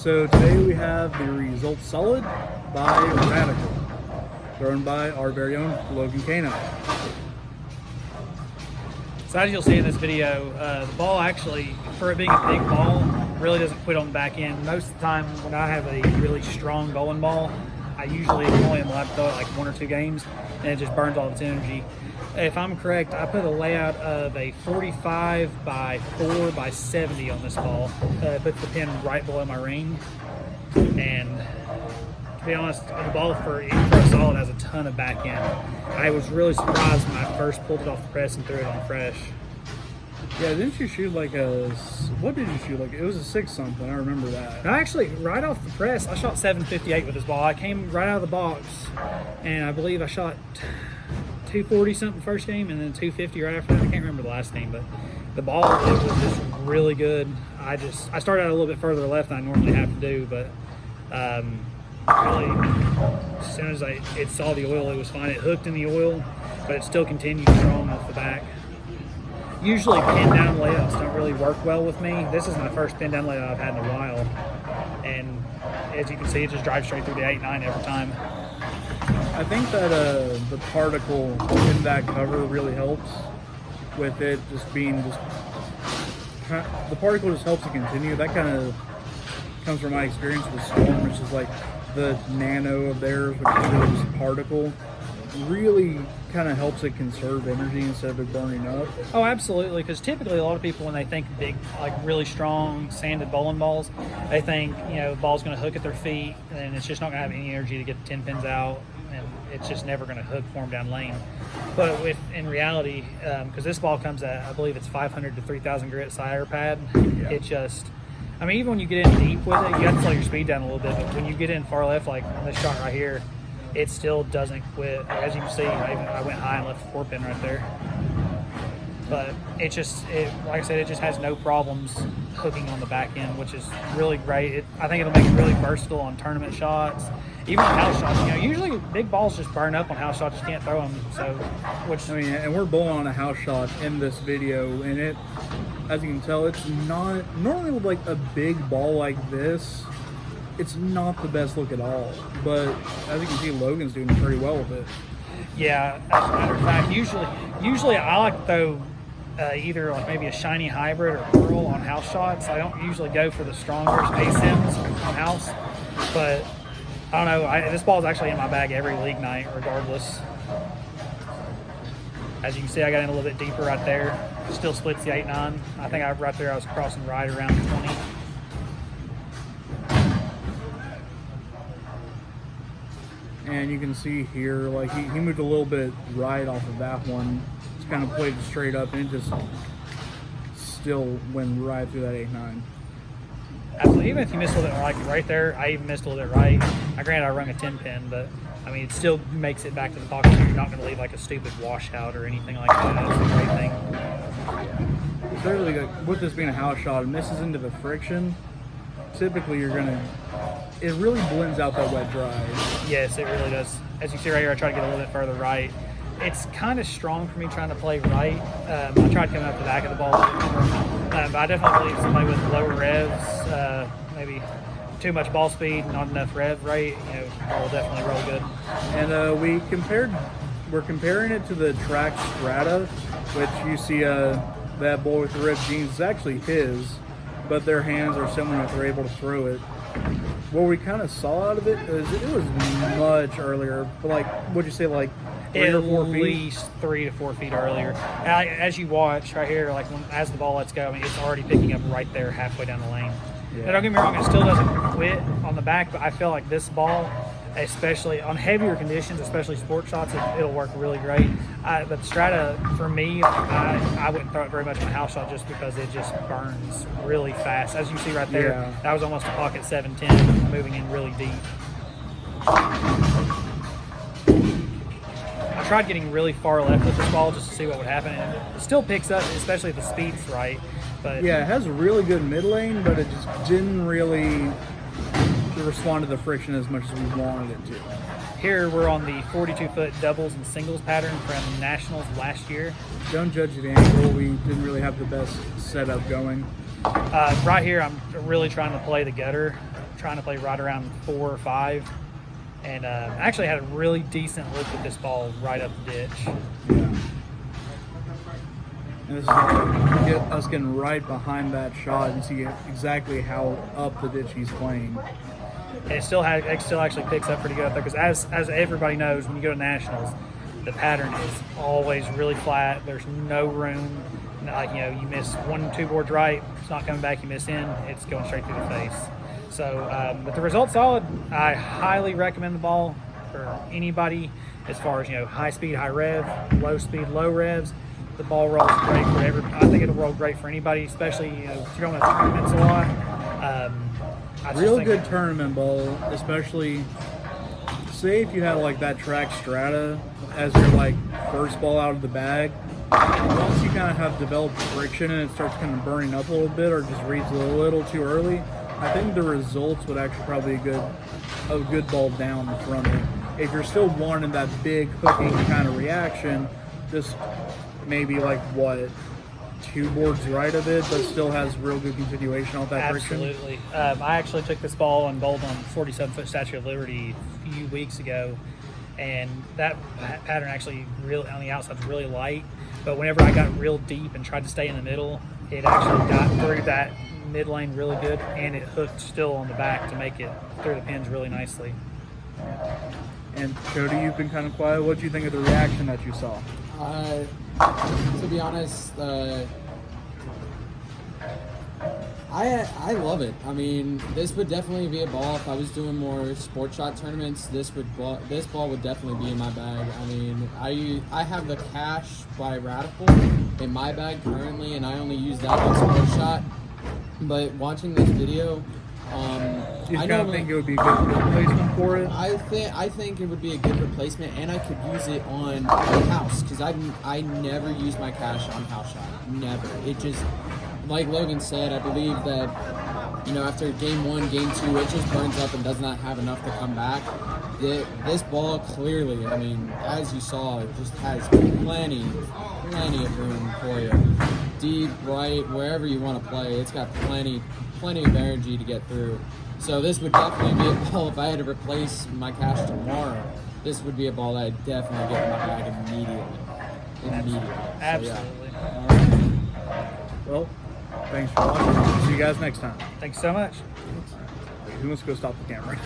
So today we have the Result Solid by Radical, thrown by our very own Logan Kano. So as you'll see in this video, the ball actually, for it being a big ball, really doesn't quit on the back end. Most of the time when I have a really strong bowling ball, I usually only am allowed to throw it like 1 or 2 games, and it just burns all its energy. If I'm correct, I put a layout of a 45 by 4 by 70 on this ball. It puts the pin right below my ring, and to be honest, the ball for a solid has a ton of back end. I was really surprised when I first pulled it off the press and threw it on fresh. Yeah, didn't you shoot like a, what did you shoot like? It was a 6 something, I remember that. I actually, right off the press, I shot 758 with this ball. I came right out of the box, and I believe I shot 240 something first game, and then 250 right after that. I can't remember the last game, but the ball, it was just really good. I started out a little bit further left than I normally have to do, but really, as soon as it saw the oil, it was fine. It hooked in the oil, but it still continued strong off the back. Usually pin down layups don't really work well with me. This is my first pin down layout I've had in a while, and as you can see, it just drives straight through the 8-9 every time. I think that the particle in that cover really helps with it just being the particle just helps it continue. That kind of comes from my experience with Storm, which is like the nano of theirs, which is really just particle, really kind of helps it conserve energy instead of it burning up. Oh, absolutely, because typically a lot of people, when they think big, like really strong sanded bowling balls, they think, you know, the ball's going to hook at their feet and it's just not going to have any energy to get the 10 pins out, and it's just never going to hook for them down lane. But in reality, because this ball comes at, I believe it's 500 to 3,000 grit sire pad, it just, I mean, even when you get in deep with it, you have to slow your speed down a little bit, but when you get in far left, like on this shot right here, it still doesn't quit. As you can see, I went high and left the 4-pin right there. But like I said, it just has no problems hooking on the back end, which is really great. I think it'll make it really versatile on tournament shots, even on house shots. You know, usually big balls just burn up on house shots. You can't throw them. So, I mean, and we're bowling on a house shot in this video, and it, as you can tell, it's not normally with like a big ball like this. It's not the best look at all, but as you can see, Logan's doing pretty well with it. Yeah, as a matter of fact, usually I like to throw either like maybe a shiny hybrid or pearl on house shots. I don't usually go for the stronger ASIMs on house, but I don't know. This ball is actually in my bag every league night, regardless. As you can see, I got in a little bit deeper right there. Still splits the 8-9. I think right there I was crossing right around 20. And you can see here, like he moved a little bit right off of that one. Just kind of played it straight up, and it just still went right through that 8-9. Absolutely. Even if you missed a little bit, like right there, I even missed a little bit right. Granted, I rung a 10-pin, but I mean, it still makes it back to the pocket. So you're not going to leave like a stupid washout or anything like that. That's a great thing. Certainly, with this being a house shot, and misses into the friction, typically it really blends out that wet dry. Yes, it really does. As you see right here, I try to get a little bit further right. It's kind of strong for me trying to play right. I tried coming up the back of the ball, but I definitely believe somebody with lower revs, maybe too much ball speed, not enough rev rate, you know, ball will definitely roll good. And we're comparing it to the track Strata, which you see that boy with the ripped jeans is actually his, but their hands are similar enough they're able to throw it. What we kind of saw out of it is it was much earlier, but like, what'd you say, like 3 or 4 feet? At least 3 to 4 feet earlier. As you watch right here, like as the ball lets go, I mean, it's already picking up right there halfway down the lane. Yeah. Now, don't get me wrong, it still doesn't quit on the back, but I feel like this ball, especially on heavier conditions, especially sport shots, it'll work really great. But Strata, for me, I wouldn't throw it very much on a house shot just because it just burns really fast. As you see right there, that was almost a pocket 710, moving in really deep. I tried getting really far left with this ball just to see what would happen, and it still picks up, especially if the speed's right. But yeah, it has a really good mid lane, but it just didn't really respond to the friction as much as we wanted it to. Here we're on the 42-foot doubles and singles pattern from Nationals last year. Don't judge the angle. We didn't really have the best setup going. Right here, I'm really trying to play the gutter trying to play right around 4 or 5, and actually had a really decent look at this ball right up the ditch. Yeah. And this is us getting right behind that shot and see exactly how up the ditch he's playing. And it still actually picks up pretty good up there, because as everybody knows, when you go to nationals, the pattern is always really flat. There's no room. Like, you miss 1-2 boards right, it's not coming back. You miss in, it's going straight through the face. So, but the result's solid. I highly recommend the ball for anybody as far as, high speed, high rev, low speed, low revs. The ball rolls great for everybody. I think it'll roll great for anybody, especially if you're going to tournaments a lot. Real good tournament ball, especially. Say if you had like that track Strata as your like first ball out of the bag. Once you kind of have developed friction and it starts kind of burning up a little bit or just reads a little too early, I think the results would actually probably be a good ball down from it. If you're still wanting that big hooking kind of reaction, just maybe like 2 boards right of it, but still has real good continuation off that friction. Absolutely. I actually took this ball and bowled on 47-foot Statue of Liberty a few weeks ago, and that pattern actually really on the outside is really light. But whenever I got real deep and tried to stay in the middle, it actually got through that mid lane really good, and it hooked still on the back to make it through the pins really nicely. And Cody, you've been kind of quiet. What do you think of the reaction that you saw? To be honest, I love it. I mean, this would definitely be a ball if I was doing more sport shot tournaments. This ball would definitely be in my bag. I mean, I have the Cash by Radical in my bag currently, and I only use that on sport shot. But watching this video, You kind of think it would be a good replacement for it? I think it would be a good replacement, and I could use it on house, because I never use my Cash on house shot. Never. It just, like Logan said, I believe that after game 1, game 2, it just burns up and does not have enough to come back. This ball clearly, I mean, as you saw, it just has plenty of room for you. Deep, right, wherever you want to play, it's got plenty of energy to get through. So this would definitely be a ball if I had to replace my Cash tomorrow. This would be a ball that I'd definitely get in my bag immediately. Absolutely. So, yeah. All right. Well, thanks for watching. See you guys next time. Thanks so much. Who wants to go stop the camera?